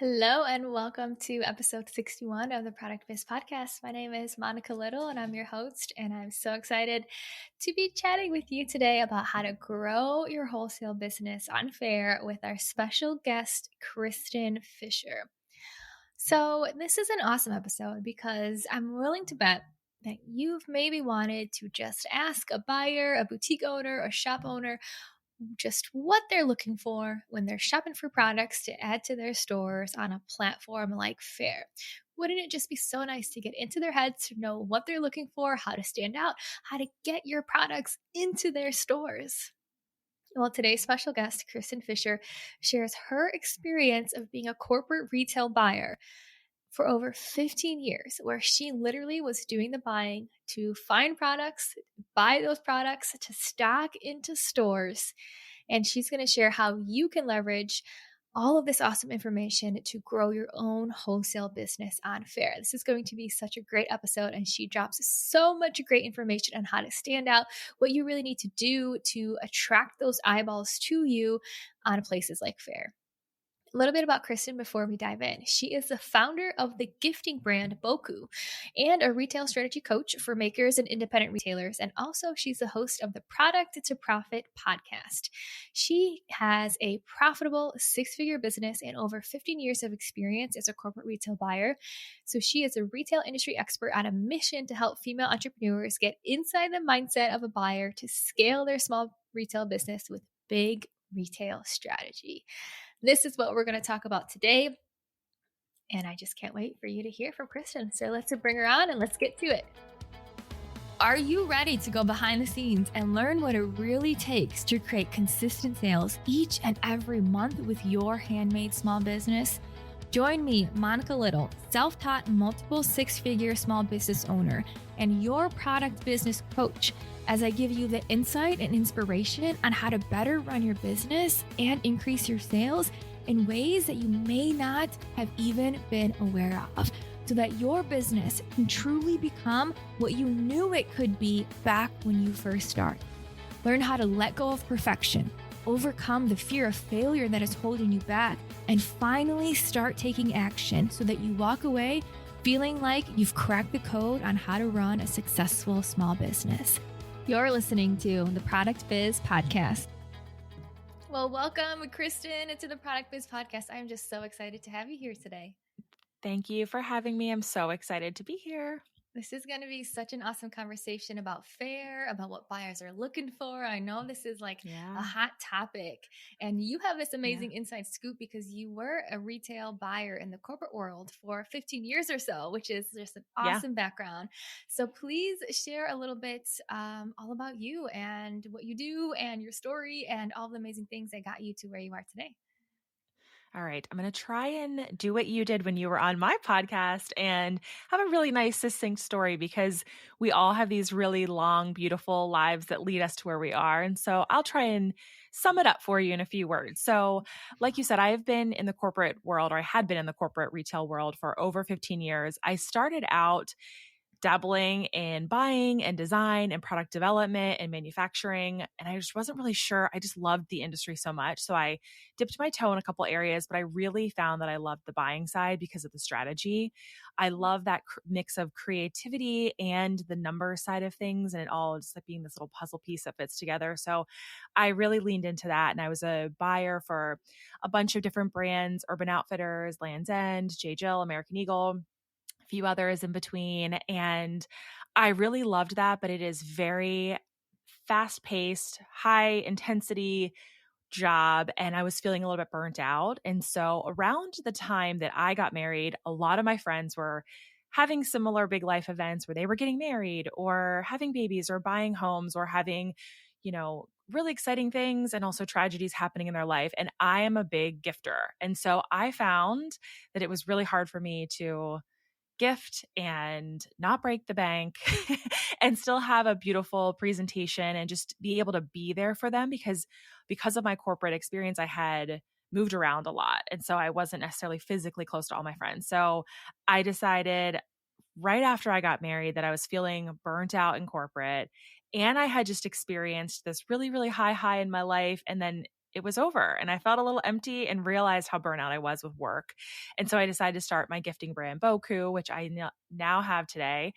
Hello and welcome to episode 61 of the Product Biz Podcast. My name is Monica Little and I'm your host, and I'm so excited to be chatting with you today about how to grow your wholesale business on Faire with our special guest, Kristin Fisher. So, this is an awesome episode because I'm willing to bet that you've maybe wanted to just ask a buyer, a boutique owner, a shop owner just what they're looking for when they're shopping for products to add to their stores on a platform like Faire. Wouldn't it just be so nice to get into their heads to know what they're looking for, how to stand out, how to get your products into their stores? Well, today's special guest, Kristin Fisher, shares her experience of being a corporate retail buyer for over 15 years, where she literally was doing the buying to find products, buy those products to stock into stores. And she's going to share how you can leverage all of this awesome information to grow your own wholesale business on Faire. This is going to be such a great episode, and she drops so much great information on how to stand out, what you really need to do to attract those eyeballs to you on places like Faire. A little bit about Kristin before we dive in. She is the founder of the gifting brand Bocu and a retail strategy coach for makers and independent retailers. And also, she's the host of the Product to Profit podcast. She has a profitable six-figure business and over 15 years of experience as a corporate retail buyer. So she is a retail industry expert on a mission to help female entrepreneurs get inside the mindset of a buyer to scale their small retail business with big retail strategy. This is what we're going to talk about today, and I just can't wait for you to hear from Kristin. So let's bring her on and let's get to it. Are you ready to go behind the scenes and learn what it really takes to create consistent sales each and every month with your handmade small business? Join me, Monica Little, self-taught multiple six-figure small business owner and your product business coach, as I give you the insight and inspiration on how to better run your business and increase your sales in ways that you may not have even been aware of, so that your business can truly become what you knew it could be back when you first started. Learn how to let go of perfection, overcome the fear of failure that is holding you back, and finally start taking action so that you walk away feeling like you've cracked the code on how to run a successful small business. You're listening to the Product Biz Podcast. Well, welcome, Kristin, to the Product Biz Podcast. I'm just so excited to have you here today. Thank you for having me. I'm so excited to be here. This is going to be such an awesome conversation about Faire, about what buyers are looking for. I know this is like a hot topic, and you have this amazing inside scoop because you were a retail buyer in the corporate world for 15 years or so, which is just an awesome background. So please share a little bit all about you and what you do and your story and all the amazing things that got you to where you are today. All right. I'm going to try and do what you did when you were on my podcast and have a really nice, succinct story, because we all have these really long, beautiful lives that lead us to where we are. And so I'll try and sum it up for you in a few words. So like you said, I have been in the corporate world, or I had been in the corporate retail world for over 15 years. I started out dabbling in buying and design and product development and manufacturing. And I just wasn't really sure. I just loved the industry so much. So I dipped my toe in a couple areas, but I really found that I loved the buying side because of the strategy. I love that mix of creativity and the number side of things, and it all just like being this little puzzle piece that fits together. So I really leaned into that. And I was a buyer for a bunch of different brands: Urban Outfitters, Land's End, J. Jill, American Eagle, few others in between. And I really loved that, but it is very fast-paced, high intensity job, and I was feeling a little bit burnt out. And so around the time that I got married, a lot of my friends were having similar big life events where they were getting married or having babies or buying homes or having, really exciting things and also tragedies happening in their life. And I am a big gifter. And so I found that it was really hard for me to gift and not break the bank and still have a beautiful presentation and just be able to be there for them, because of my corporate experience, I had moved around a lot. And so I wasn't necessarily physically close to all my friends. So I decided right after I got married that I was feeling burnt out in corporate, and I had just experienced this really, really high in my life. And then it was over. And I felt a little empty and realized how burnout I was with work. And so I decided to start my gifting brand, Bocu, which I now have today.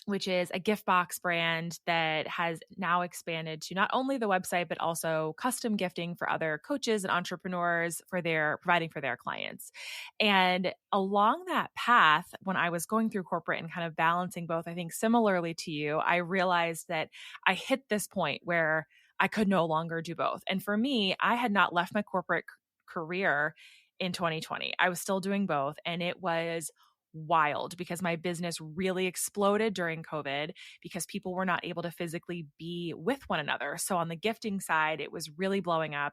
Which is a gift box brand that has now expanded to not only the website, but also custom gifting for other coaches and entrepreneurs for providing for their clients. And along that path, when I was going through corporate and kind of balancing both, I think similarly to you, I realized that I hit this point where I could no longer do both. And for me, I had not left my corporate career in 2020. I was still doing both, and it was wild because my business really exploded during COVID because people were not able to physically be with one another. So on the gifting side, it was really blowing up.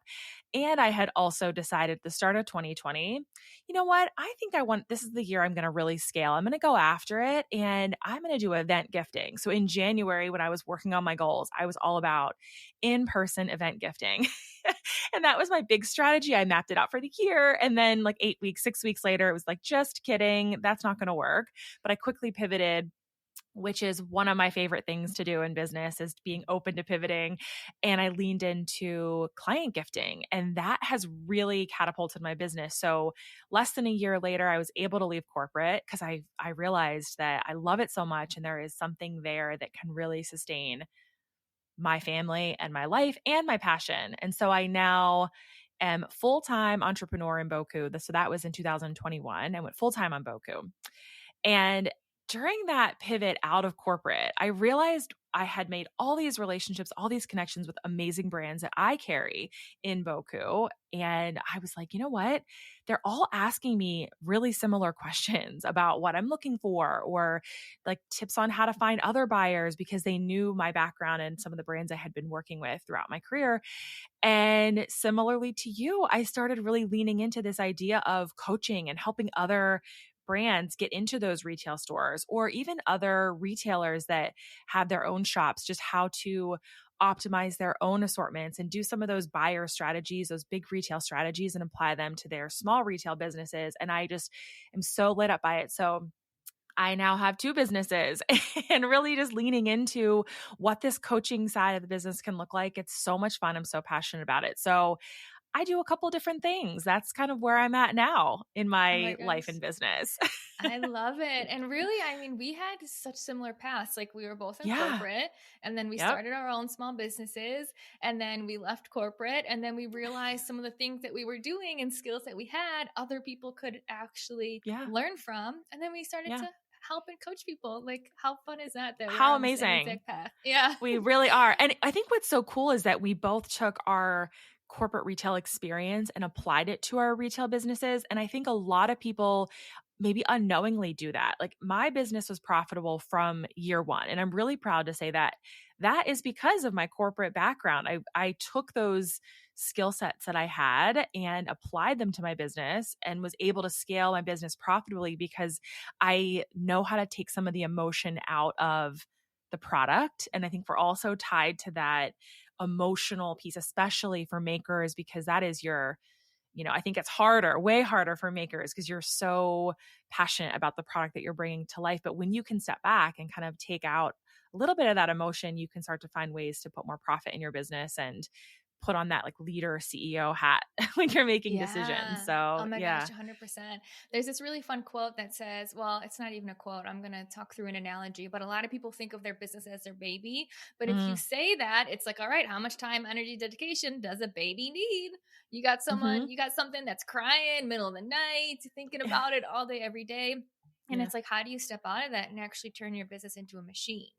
And I had also decided at the start of 2020, you know what? I think this is the year I'm going to really scale. I'm going to go after it and I'm going to do event gifting. So in January, when I was working on my goals, I was all about in-person event gifting. And that was my big strategy. I mapped it out for the year. And then like 8 weeks, 6 weeks later, it was like, just kidding. That's not going to work. But I quickly pivoted, which is one of my favorite things to do in business, is being open to pivoting. And I leaned into client gifting, and that has really catapulted my business. So less than a year later, I was able to leave corporate because I realized that I love it so much. And there is something there that can really sustain my family and my life and my passion. And so I now am full-time entrepreneur in Bocu. So that was in 2021. I went full-time on Bocu. And during that pivot out of corporate, I realized I had made all these relationships, all these connections with amazing brands that I carry in Bocu. And I was like, you know what? They're all asking me really similar questions about what I'm looking for, or like tips on how to find other buyers, because they knew my background and some of the brands I had been working with throughout my career. And similarly to you, I started really leaning into this idea of coaching and helping other brands get into those retail stores, or even other retailers that have their own shops, just how to optimize their own assortments and do some of those buyer strategies, those big retail strategies, and apply them to their small retail businesses. And I just am so lit up by it. So I now have 2 businesses and really just leaning into what this coaching side of the business can look like. It's so much fun. I'm so passionate about it. So I do a couple different things. That's kind of where I'm at now in Oh my my life gosh. and business. I love it. And really, I mean, we had such similar paths. Like we were both in Yeah. corporate, and then we Yep. started our own small businesses, and then we left corporate, and then we realized some of the things that we were doing and skills that we had, other people could actually Yeah. learn from. And then we started Yeah. to help and coach people. Like, how fun is that we're How on the same amazing. exact path? Yeah. We really are. And I think what's so cool is that we both took our corporate retail experience and applied it to our retail businesses. And I think a lot of people maybe unknowingly do that. Like my business was profitable from year one. And I'm really proud to say that that is because of my corporate background. I took those skill sets that I had and applied them to my business and was able to scale my business profitably because I know how to take some of the emotion out of the product. And I think we're also tied to that emotional piece, especially for makers, because that is I think it's harder, way harder for makers because you're so passionate about the product that you're bringing to life. But when you can step back and kind of take out a little bit of that emotion, you can start to find ways to put more profit in your business and put on that like leader CEO hat when you're making decisions. Yeah. Oh So my gosh, yeah. 100%. There's this really fun quote that says, well, it's not even a quote. I'm going to talk through an analogy, but a lot of people think of their business as their baby. But if you Mm, say that, it's like, all right, how much time, energy, dedication does a baby need? hmm You got something that's crying middle of the night, thinking Yeah. about it all day, every day. And Yeah. it's like, how do you step out of that and actually turn your business into a machine?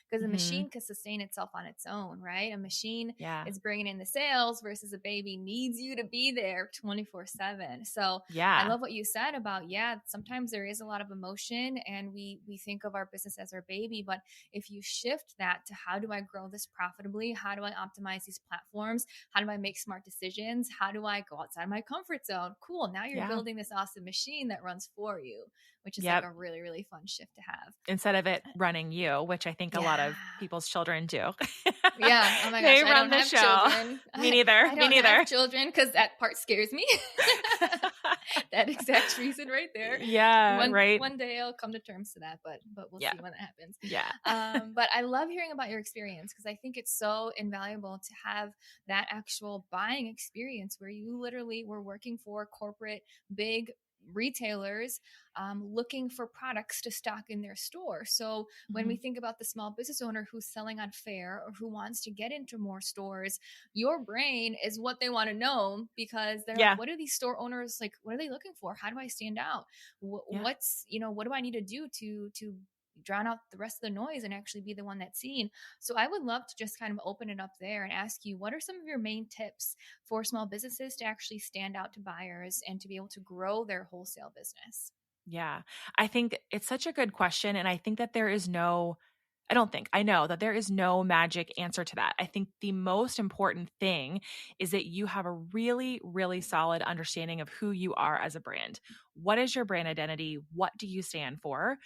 Because a hmm machine can sustain itself on its own, right? A machine Yeah. is bringing in the sales versus a baby needs you to be there 24/7. So I Yeah. love what you said about, yeah, sometimes there is a lot of emotion and we think of our business as our baby, but if you shift that to how do I grow this profitably? How do I optimize these platforms? How do I make smart decisions? How do I go outside my comfort zone? Cool. Now you're Yeah. building this awesome machine that runs for you, which is like Yep. a really, really fun shift to have. Instead of it running you, which I think a lot Yeah. of people's children do. Yeah. Oh my gosh. They I run don't the have show. children. Me neither. I Me don't have neither. children because that part scares me. that exact reason right there. Yeah, One right? one day I'll come to terms to that, but we'll Yeah. see when that happens. Yeah. But I love hearing about your experience because I think it's so invaluable to have that actual buying experience where you literally were working for corporate big retailers, looking for products to stock in their store. So when we Mhm. think about the small business owner who's selling on Faire or who wants to get into more stores, your brain is what they want to know because they're like, Yeah. what are these store owners like? What are they looking for? How do I stand out? Yeah. What's, what do I need to do to drown out the rest of the noise and actually be the one that's seen? So I would love to just kind of open it up there and ask you, what are some of your main tips for small businesses to actually stand out to buyers and to be able to grow their wholesale business? Yeah. I think it's such a good question. And I think that there is no, I don't think, I know that there is no magic answer to that. I think the most important thing is that you have a really, really solid understanding of who you are as a brand. What is your brand identity? What do you stand for?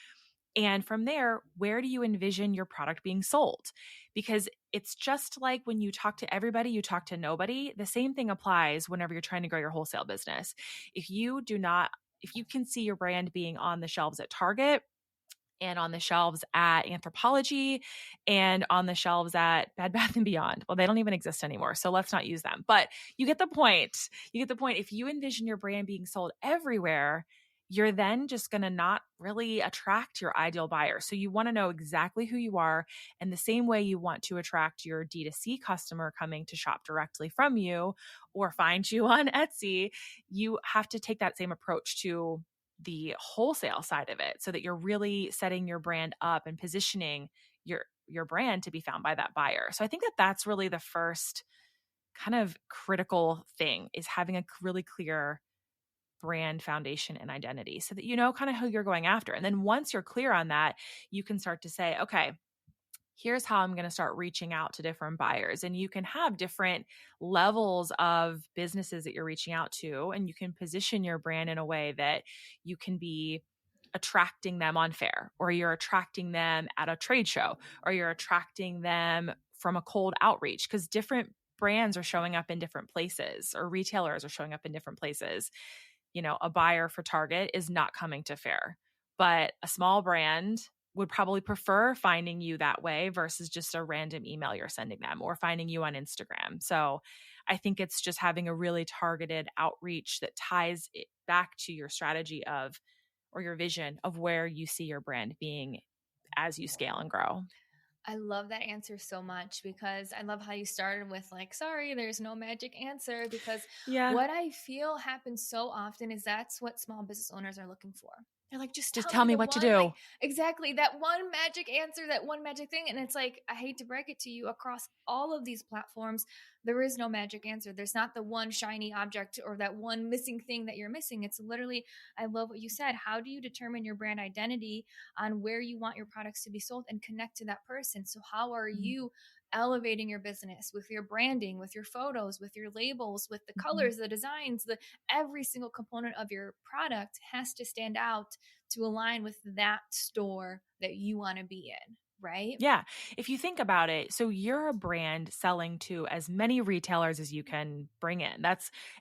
And from there, where do you envision your product being sold? Because it's just like when you talk to everybody, you talk to nobody. The same thing applies whenever you're trying to grow your wholesale business. If you do not, if you can see your brand being on the shelves at Target and on the shelves at Anthropologie and on the shelves at Bed Bath and Beyond. Well, they don't even exist anymore, so let's not use them. But you get the point. You get the point. If you envision your brand being sold everywhere, you're then just going to not really attract your ideal buyer. So you want to know exactly who you are. And the same way you want to attract your D2C customer coming to shop directly from you or find you on Etsy, you have to take that same approach to the wholesale side of it so that you're really setting your brand up and positioning your brand to be found by that buyer. So I think that that's really the first kind of critical thing is having a really clear brand foundation and identity so that you know kind of who you're going after. And then once you're clear on that, you can start to say, okay, here's how I'm going to start reaching out to different buyers. And you can have different levels of businesses that you're reaching out to, and you can position your brand in a way that you can be attracting them on Faire, or you're attracting them at a trade show, or you're attracting them from a cold outreach, because different brands are showing up in different places, or retailers are showing up in different places. You know, a buyer for Target is not coming to Faire, but a small brand would probably prefer finding you that way versus just a random email you're sending them or finding you on Instagram. So I think it's just having a really targeted outreach that ties it back to your strategy of or your vision of where you see your brand being as you scale and grow. I love that answer so much because I love how you started with, like, sorry, there's no magic answer. Because Yeah. what I feel happens so often is that's what small business owners are looking for. They're like, just Just tell tell me me the what to one, like, do. exactly that one magic answer, that one magic thing. And it's like, I hate to break it to you, across all of these platforms, there is no magic answer. There's not the one shiny object or that one missing thing that you're missing. It's literally, I love what you said. How do you determine your brand identity on where you want your products to be sold and connect to that person? So how are Mhm. you elevating your business with your branding, with your photos, with your labels, with the Mhm. colors, the designs, the every single component of your product has to stand out to align with that store that you want to be in, right? Yeah. If you think about it, so you're a brand selling to as many retailers as you can bring in.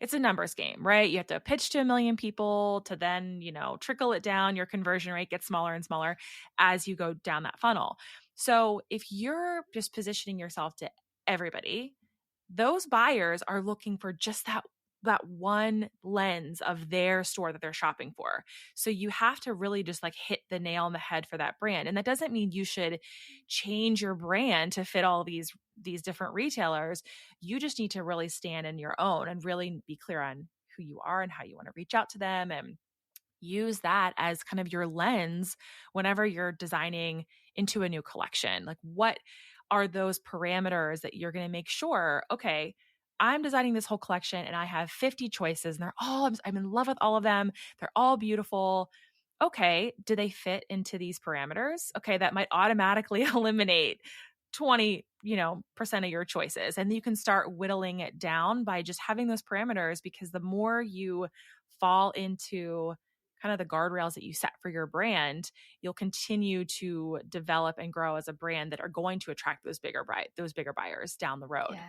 It's a numbers game, right? You have to pitch to a million people to then, trickle it down. Your conversion rate gets smaller and smaller as you go down that funnel. So if you're just positioning yourself to everybody, those buyers are looking for just that one lens of their store that they're shopping for. So you have to really just like hit the nail on the head for that brand. And that doesn't mean you should change your brand to fit all these different retailers. You just need to really stand in your own and really be clear on who you are and how you want to reach out to them and use that as kind of your lens whenever you're designing into a new collection. Like, what are those parameters that you're going to make sure, okay, I'm designing this whole collection and I have 50 choices and I'm in love with all of them. They're all beautiful. Okay, do they fit into these parameters? Okay, that might automatically eliminate 20, percent of your choices. And you can start whittling it down by just having those parameters, because the more you fall into kind of the guardrails that you set for your brand, you'll continue to develop and grow as a brand that are going to attract those bigger buyers down the road. Yeah.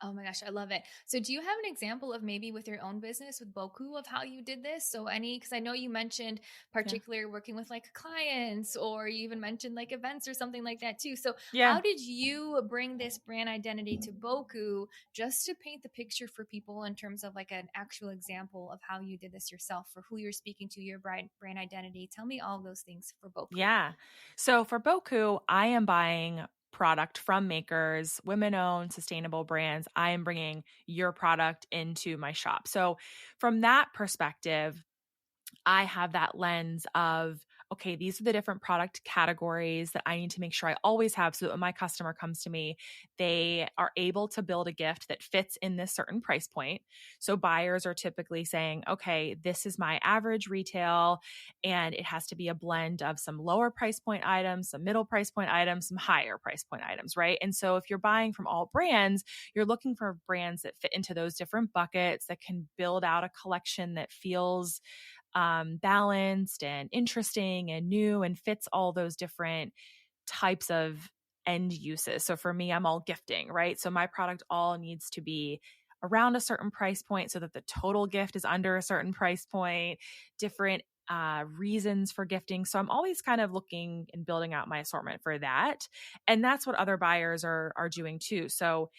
Oh my gosh, I love it. So do you have an example of maybe with your own business with Boku of how you did this? So because I know you mentioned Yeah. particularly working with like clients, or you even mentioned like events or something like that too. So Yeah. how did you bring this brand identity to Boku, just to paint the picture for people in terms of like an actual example of how you did this yourself, for who you're speaking to, your brand identity? Tell me all those things for Boku. Yeah. So for Boku, I am buying product from makers, women owned, sustainable brands. I am bringing your product into my shop. So from that perspective, I have that lens of, okay, these are the different product categories that I need to make sure I always have so that when my customer comes to me, they are able to build a gift that fits in this certain price point. So buyers are typically saying, okay, this is my average retail, and it has to be a blend of some lower price point items, some middle price point items, some higher price point items, right? And so if you're buying from all brands, you're looking for brands that fit into those different buckets that can build out a collection that feels balanced and interesting and new and fits all those different types of end uses. So for me, I'm all gifting, right? So my product all needs to be around a certain price point so that the total gift is under a certain price point, different reasons for gifting. So I'm always kind of looking and building out my assortment for that. And that's what other buyers are doing too. So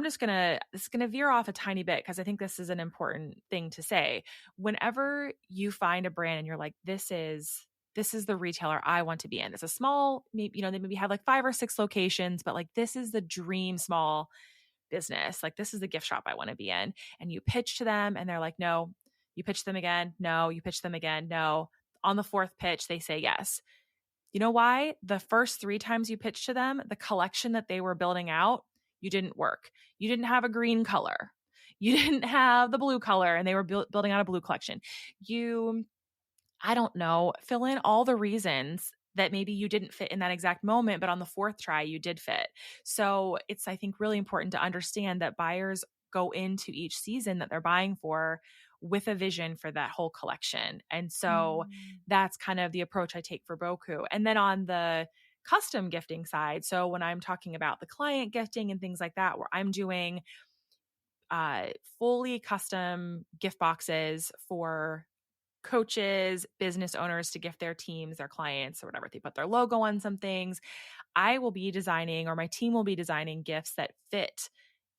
this is gonna veer off a tiny bit because I think this is an important thing to say. Whenever you find a brand and you're like, this is the retailer I want to be in. It's a small, maybe, they maybe have like 5 or 6 locations, but like this is the dream small business. Like this is the gift shop I want to be in. And you pitch to them and they're like, no. You pitch them again, no. You pitch them again, no. On the fourth pitch, they say yes. You know why? The first 3 times you pitched to them, the collection that they were building out, you didn't work. You didn't have a green color. You didn't have the blue color, and they were building out a blue collection. I don't know, fill in all the reasons that maybe you didn't fit in that exact moment, but on the fourth try, you did fit. So it's, I think, really important to understand that buyers go into each season that they're buying for with a vision for that whole collection. And so Mm. that's kind of the approach I take for Boku. And then on the custom gifting side, so when I'm talking about the client gifting and things like that, where I'm doing fully custom gift boxes for coaches, business owners to gift their teams, their clients, or whatever. They put their logo on some things. I will be designing, or my team will be designing gifts that fit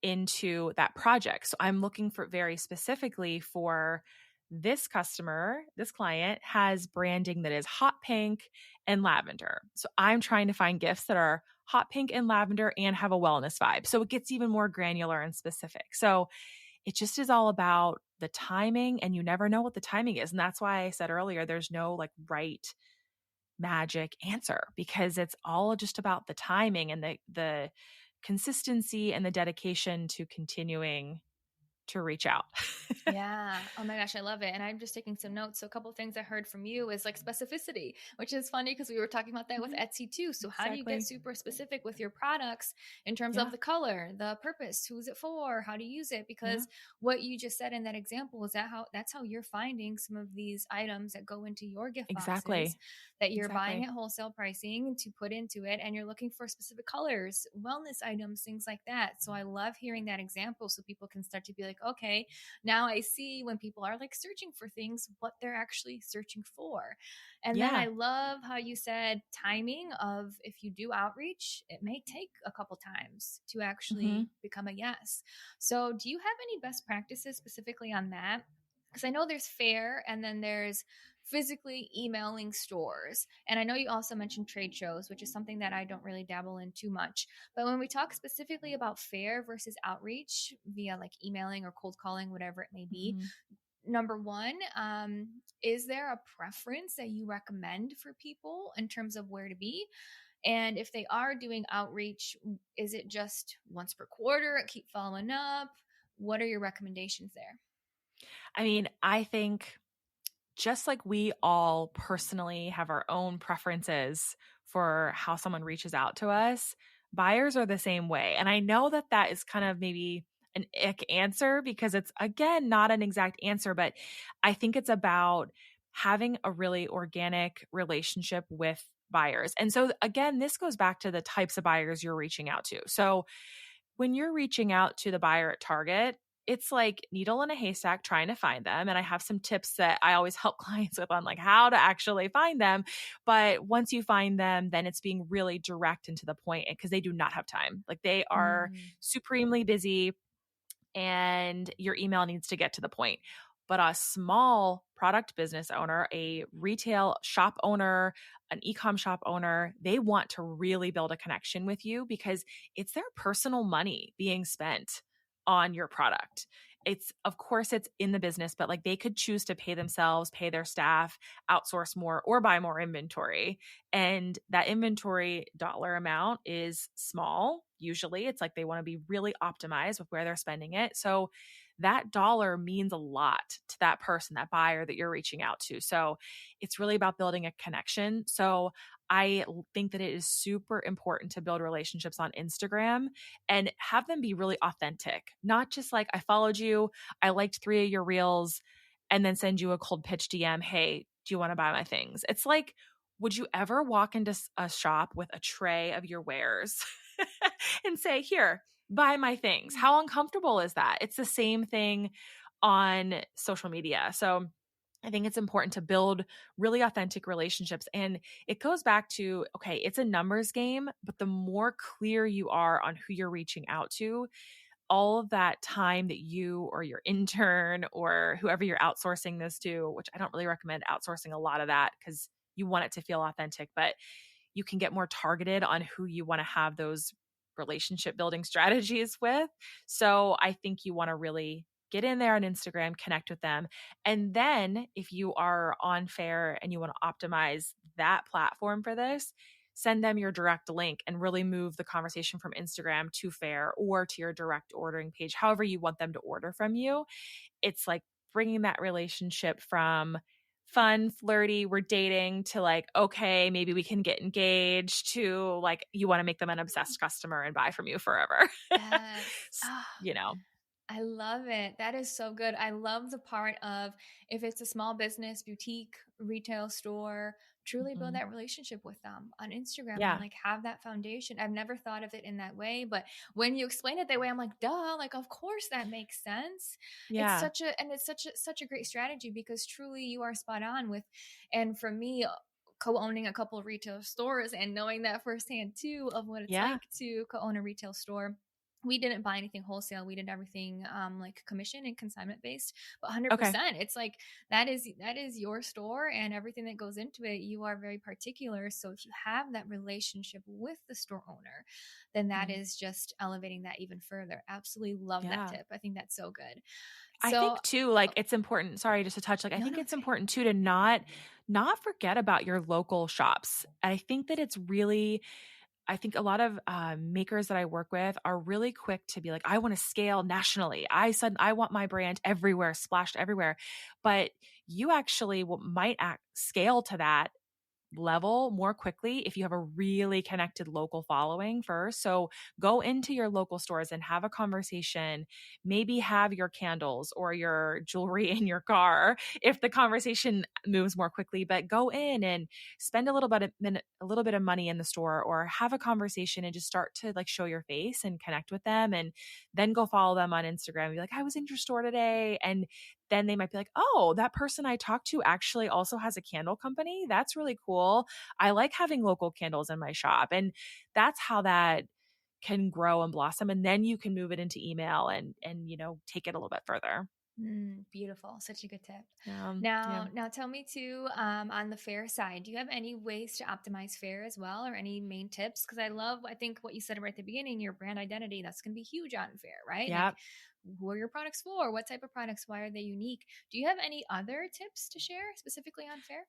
into that project. So I'm looking for very specifically for this customer, this client has branding that is hot pink and lavender. So I'm trying to find gifts that are hot pink and lavender and have a wellness vibe. So it gets even more granular and specific. So it just is all about the timing, and you never know what the timing is. And that's why I said earlier, there's no like right magic answer, because it's all just about the timing and the consistency and the dedication to continuing to reach out. Yeah. Oh my gosh, I love it. And I'm just taking some notes. So a couple of things I heard from you is like specificity, which is funny because we were talking about that with Mhm. Etsy too. So how do you get Exactly. super specific with your products in terms of Yeah. the color, the purpose, who's it for, how to use it? Yeah. Because what you just said in that example is that's how you're finding some of these items that go into your gift boxes Exactly. that you're buying Exactly. at wholesale pricing to put into it, and you're looking for specific colors, wellness items, things like that. So I love hearing that example so people can start to be like, okay, now I see when people are like searching for things, what they're actually searching for. And then I Yeah. love how you said timing of, if you do outreach, it may take a couple times to actually Hmm. become a yes. So do you have any best practices specifically on that? Because I know there's Faire, and then there's physically emailing stores. And I know you also mentioned trade shows, which is something that I don't really dabble in too much. But when we talk specifically about Faire versus outreach via like emailing or cold calling, whatever it may be, Hmm. number one, is there a preference that you recommend for people in terms of where to be? And if they are doing outreach, is it just once per quarter, keep following up? What are your recommendations there? I mean, I think just like we all personally have our own preferences for how someone reaches out to us, buyers are the same way. And I know that that is kind of maybe an ick answer because it's, again, not an exact answer, but I think it's about having a really organic relationship with buyers. And so, again, this goes back to the types of buyers you're reaching out to. So, when you're reaching out to the buyer at Target, it's like needle in a haystack trying to find them. And I have some tips that I always help clients with on like how to actually find them. But once you find them, then it's being really direct and to the point because they do not have time. Like they are Mm. supremely busy and your email needs to get to the point. But a small product business owner, a retail shop owner, an e-com shop owner, they want to really build a connection with you because it's their personal money being spent on your product. It's of course it's in the business, but like they could choose to pay themselves, pay their staff, outsource more or buy more inventory. And that inventory dollar amount is small. Usually it's like they want to be really optimized with where they're spending it. So that dollar means a lot to that person, that buyer that you're reaching out to. So it's really about building a connection. So I think that it is super important to build relationships on Instagram and have them be really authentic, not just like, I followed you, I liked 3 of your reels, and then send you a cold pitch DM. Hey, do you want to buy my things? It's like, would you ever walk into a shop with a tray of your wares and say, here, buy my things? How uncomfortable is that? It's the same thing on social media. So I think it's important to build really authentic relationships. And it goes back to, okay, it's a numbers game, but the more clear you are on who you're reaching out to, all of that time that you or your intern or whoever you're outsourcing this to, which I don't really recommend outsourcing a lot of that because you want it to feel authentic, but you can get more targeted on who you want to have those relationship building strategies with. So I think you want to really get in there on Instagram, connect with them. And then if you are on Faire and you want to optimize that platform for this, send them your direct link and really move the conversation from Instagram to Faire or to your direct ordering page, however you want them to order from you. It's like bringing that relationship from fun, flirty, we're dating to like, okay, maybe we can get engaged to like, you want to make them an obsessed customer and buy from you forever. Yes. Ah, You know, I love it. That is so good. I love the part of if it's a small business, boutique, retail store, truly build Mhm. that relationship with them on Instagram and Yeah. like have that foundation. I've never thought of it in that way, but when you explain it that way, I'm like, duh, like of course that makes sense. It's Yeah. such a and it's such a great strategy because truly you are spot on with and for me co-owning a couple of retail stores and knowing that firsthand too of what it's Yeah. like to co-own a retail store, we didn't buy anything wholesale. We did everything like commission and consignment based. But Okay. 100%, it's like that is your store and everything that goes into it. You are very particular. So if you have that relationship with the store owner, then that Mhm. is just elevating that even further. Absolutely love that Yeah. tip. I think that's so good. I So, think too, like oh, it's important, sorry, just to touch, like I no, think no, it's it's okay. important too to not forget about your local shops. I think that it's really I think a lot of makers that I work with are really quick to be like, I want to scale nationally. I want my brand everywhere, splashed everywhere. But you actually might scale to that level more quickly if you have a really connected local following first. So go into your local stores and have a conversation. Maybe have your candles or your jewelry in your car if the conversation moves more quickly, but go in and spend a little bit of money in the store or have a conversation and just start to like show your face and connect with them and then go follow them on Instagram. Be like, I was in your store today. And then they might be like, oh, that person I talked to actually also has a candle company. That's really cool. I like having local candles in my shop. And that's how that can grow and blossom. And then you can move it into email and take it a little bit further. Beautiful. Such a good tip. Yeah. Now tell me too, on the Faire side, do you have any ways to optimize Faire as well or any main tips? Because I think what you said right at the beginning, your brand identity, that's going to be huge on Faire, right? Yeah. Like who are your products for? What type of products? Why are they unique? Do you have any other tips to share specifically on Faire?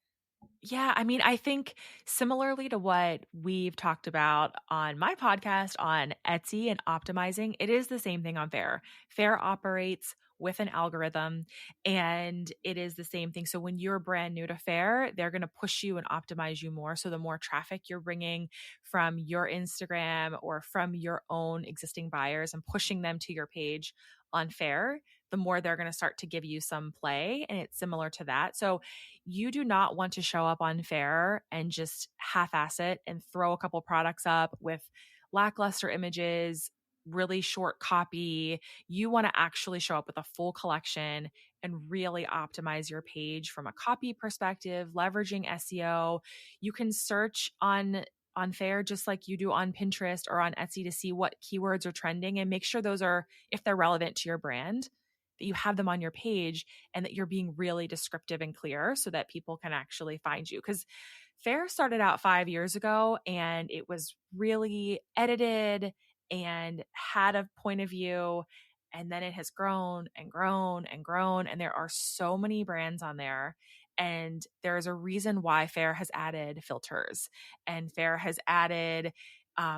Yeah, I mean, I think similarly to what we've talked about on my podcast on Etsy and optimizing, it is the same thing on Faire. Faire operates with an algorithm and it is the same thing. So when you're brand new to Faire, they're going to push you and optimize you more. So the more traffic you're bringing from your Instagram or from your own existing buyers and pushing them to your page on Faire, the more they're going to start to give you some play. And it's similar to that. So you do not want to show up on Faire and just half ass it and throw a couple products up with lackluster images, really short copy. You want to actually show up with a full collection and really optimize your page from a copy perspective, leveraging SEO. You can search on Faire just like you do on Pinterest or on Etsy to see what keywords are trending and make sure those are, if they're relevant to your brand, that you have them on your page and that you're being really descriptive and clear so that people can actually find you. Because Faire started out 5 years ago and it was really edited and had a point of view. And then it has grown and grown and grown. And there are so many brands on there. And there's a reason why Faire has added filters and Faire has added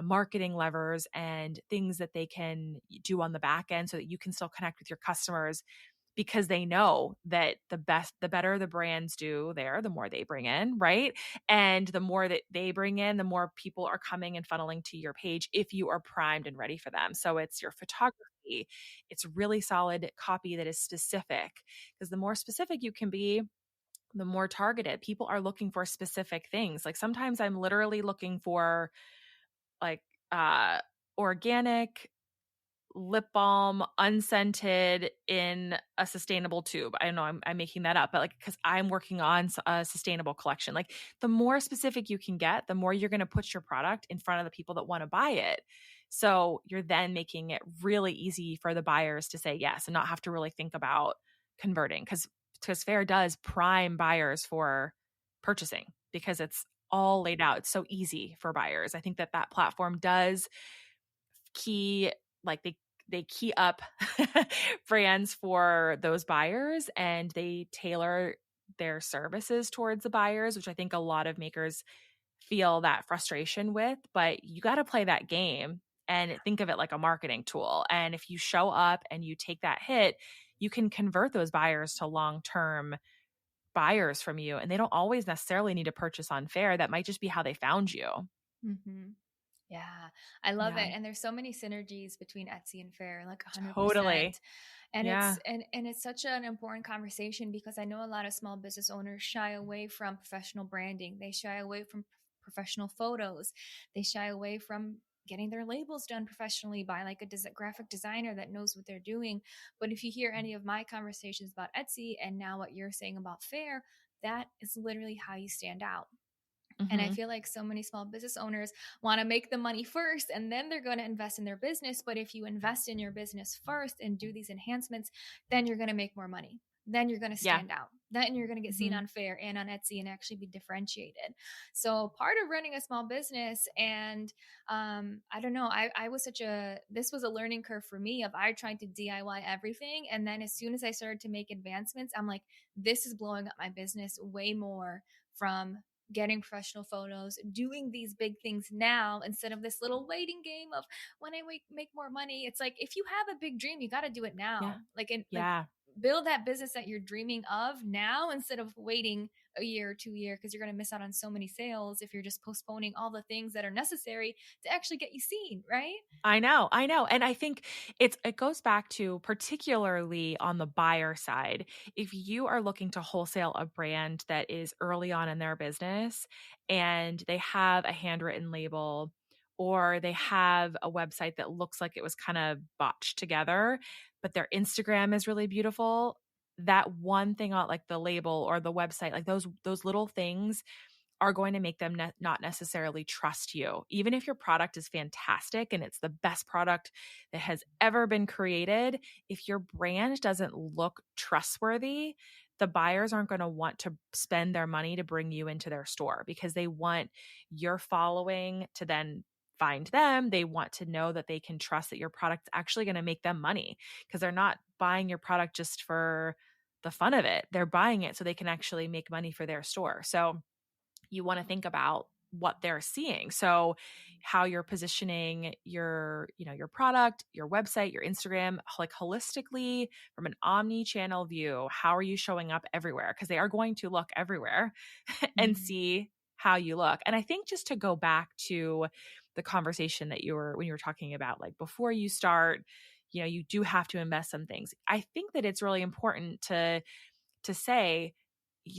marketing levers and things that they can do on the back end so that you can still connect with your customers because they know that the better the brands do there, the more they bring in, right? And the more that they bring in, the more people are coming and funneling to your page if you are primed and ready for them. So it's your photography, it's really solid copy that is specific because the more specific you can be, the more targeted. People are looking for specific things. Like sometimes I'm literally looking for like organic lip balm unscented in a sustainable tube. I don't know, I'm making that up, but like because I'm working on a sustainable collection. Like the more specific you can get, the more you're going to put your product in front of the people that want to buy it. So you're then making it really easy for the buyers to say yes and not have to really think about converting because Faire does prime buyers for purchasing because it's all laid out. It's so easy for buyers. I think that that platform does key like they key up brands for those buyers and they tailor their services towards the buyers, which I think a lot of makers feel that frustration with, but you got to play that game and think of it like a marketing tool. And if you show up and you take that hit, you can convert those buyers to long-term buyers from you. And they don't always necessarily need to purchase on Faire. That might just be how they found you. Mm-hmm. Yeah, I love Yeah, it. And there's so many synergies between Etsy and Faire, like 100%. totally. And Yeah. it's such an important conversation because I know a lot of small business owners shy away from professional branding. They shy away from professional photos. They shy away from getting their labels done professionally by like a graphic designer that knows what they're doing. But if you hear any of my conversations about Etsy and now what you're saying about Faire, that is literally how you stand out. And I Hmm. feel like so many small business owners want to make the money first and then they're going to invest in their business. But if you invest in your business first and do these enhancements, then you're going to make more money. Then you're going to Yeah. stand out. Then you're going to get seen Hmm. on Faire and on Etsy and actually be differentiated. So part of running a small business, and I don't know, I was this was a learning curve for me of I tried to DIY everything. And then as soon as I started to make advancements, I'm like, this is blowing up my business way more from getting professional photos, doing these big things now instead of this little waiting game of when I make more money. It's like if you have a big dream, you got to do it Yeah. now. Like Yeah. build that business that you're dreaming of now instead of waiting a year or 2 year because you're going to miss out on so many sales if you're just postponing all the things that are necessary to actually get you seen, right? I know. I know. And I think it goes back to particularly on the buyer side. If you are looking to wholesale a brand that is early on in their business and they have a handwritten label or they have a website that looks like it was kind of botched together, but their Instagram is really beautiful, that one thing on like the label or the website, like those little things are going to make them not necessarily trust you. Even if your product is fantastic and it's the best product that has ever been created, if your brand doesn't look trustworthy, the buyers aren't going to want to spend their money to bring you into their store because they want your following to then find them. They want to know that they can trust that your product's actually going to make them money because they're not buying your product just for the fun of it. They're buying it so they can actually make money for their store. So you want to think about what they're seeing. So how you're positioning your product, your website, your Instagram, like holistically from an omni-channel view, how are you showing up everywhere? Because they are going to look everywhere and Mm-hmm. see how you look. And I think just to go back to the conversation that when you were talking about, like before you start, you do have to invest some things. I think that it's really important to say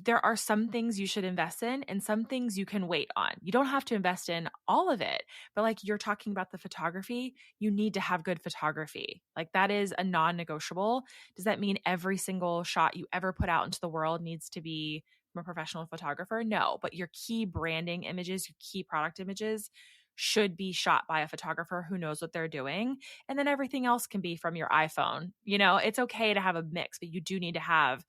there are some things you should invest in and some things you can wait on. You don't have to invest in all of it, but like you're talking about the photography, you need to have good photography. Like that is a non-negotiable. Does that mean every single shot you ever put out into the world needs to be from a professional photographer? No, but your key branding images, your key product images should be shot by a photographer who knows what they're doing. And then everything else can be from your iPhone. It's okay to have a mix, but you do need to have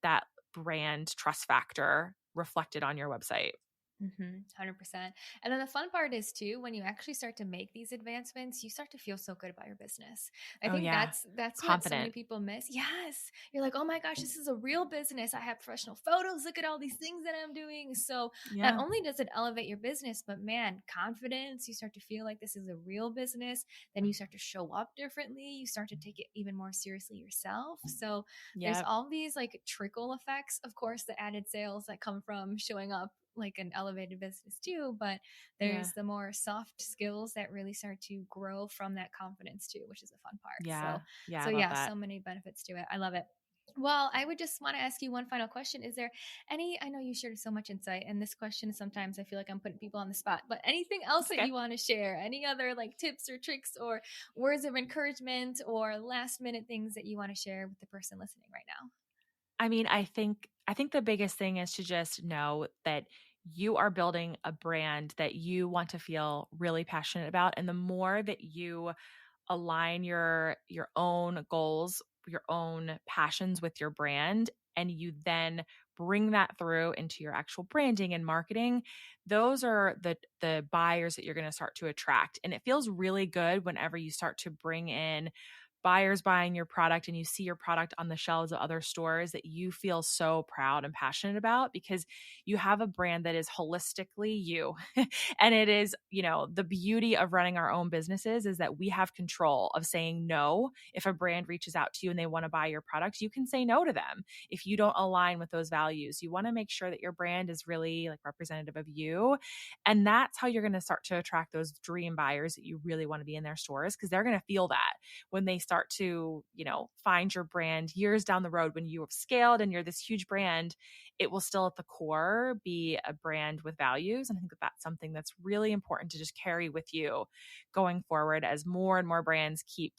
that brand trust factor reflected on your website. 100%. And then the fun part is too, when you actually start to make these advancements, you start to feel so good about your business. I Oh think yeah. that's what so many Confident. people miss. Yes. You're like, "Oh my gosh, this is a real business. I have professional photos. Look at all these things that I'm doing." So, not Yeah. only does it elevate your business, but man, confidence, you start to feel like this is a real business, then you start to show up differently, you start to take it even more seriously yourself. So, there's Yep. all these like trickle effects, of course, the added sales that come from showing up like an elevated business too, but Yeah. there's the more soft skills that really start to grow from that confidence too, which is the fun part. Yeah. So Yeah. so I love yeah, that. so many benefits to it. I love it. Well, I would just want to ask you one final question. Is there I know you shared so much insight, and this question sometimes I feel like I'm putting people on the spot, but anything else It's that okay. you want to share? Any other like tips or tricks or words of encouragement or last minute things that you want to share with the person listening right now? I mean, I think the biggest thing is to just know that you are building a brand that you want to feel really passionate about, and the more that you align your own goals, your own passions with your brand, and you then bring that through into your actual branding and marketing, those are the buyers that you're going to start to attract. And it feels really good whenever you start to bring in buyers buying your product and you see your product on the shelves of other stores that you feel so proud and passionate about because you have a brand that is holistically you. And it is, the beauty of running our own businesses is that we have control of saying no. If a brand reaches out to you and they want to buy your product, you can say no to them. If you don't align with those values, you want to make sure that your brand is really like representative of you. And that's how you're going to start to attract those dream buyers that you really want to be in their stores because they're going to feel that when they start to, find your brand years down the road when you have scaled and you're this huge brand, it will still at the core be a brand with values. And I think that that's something that's really important to just carry with you going forward as more and more brands keep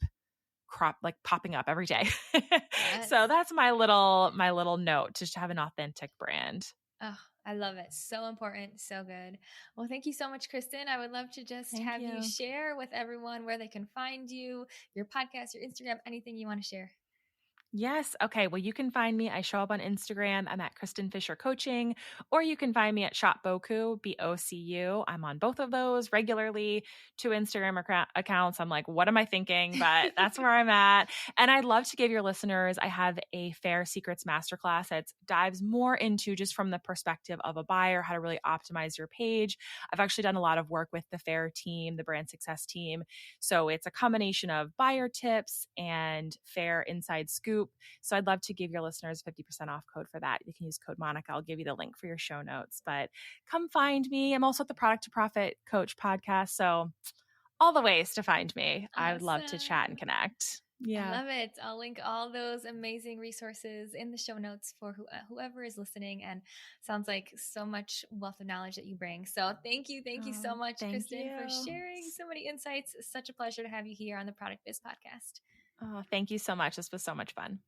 popping up every day. So Yes. that's my little note to just have an authentic brand. Oh, I love it. So important. So good. Well, thank you so much, Kristen. I would love to just Thank have you you. share with everyone where they can find you, your podcast, your Instagram, anything you want to share. Yes. Okay. Well, you can find me. I show up on Instagram. I'm at Kristin Fisher Coaching, or you can find me at Shop Bocu, BOCU. I'm on both of those regularly, two Instagram accounts. I'm like, what am I thinking? But that's where I'm at. And I'd love to give your listeners, I have a Faire Secrets Masterclass that dives more into just from the perspective of a buyer, how to really optimize your page. I've actually done a lot of work with the Faire team, the brand success team. So it's a combination of buyer tips and Faire inside scoop. So I'd love to give your listeners 50% off code for that. You can use code Monica. I'll give you the link for your show notes, but come find me. I'm also at the Product to Profit Coach podcast. So all the ways to find me. I would love to chat and Awesome. connect. I Yeah. love it. I'll link all those amazing resources in the show notes for whoever is listening. And sounds like so much wealth of knowledge that you bring. So thank you. Thank you so Oh, much, thank Kristen, for you. sharing so many insights. Such a pleasure to have you here on the Product Biz podcast. Oh, thank you so much. This was so much fun.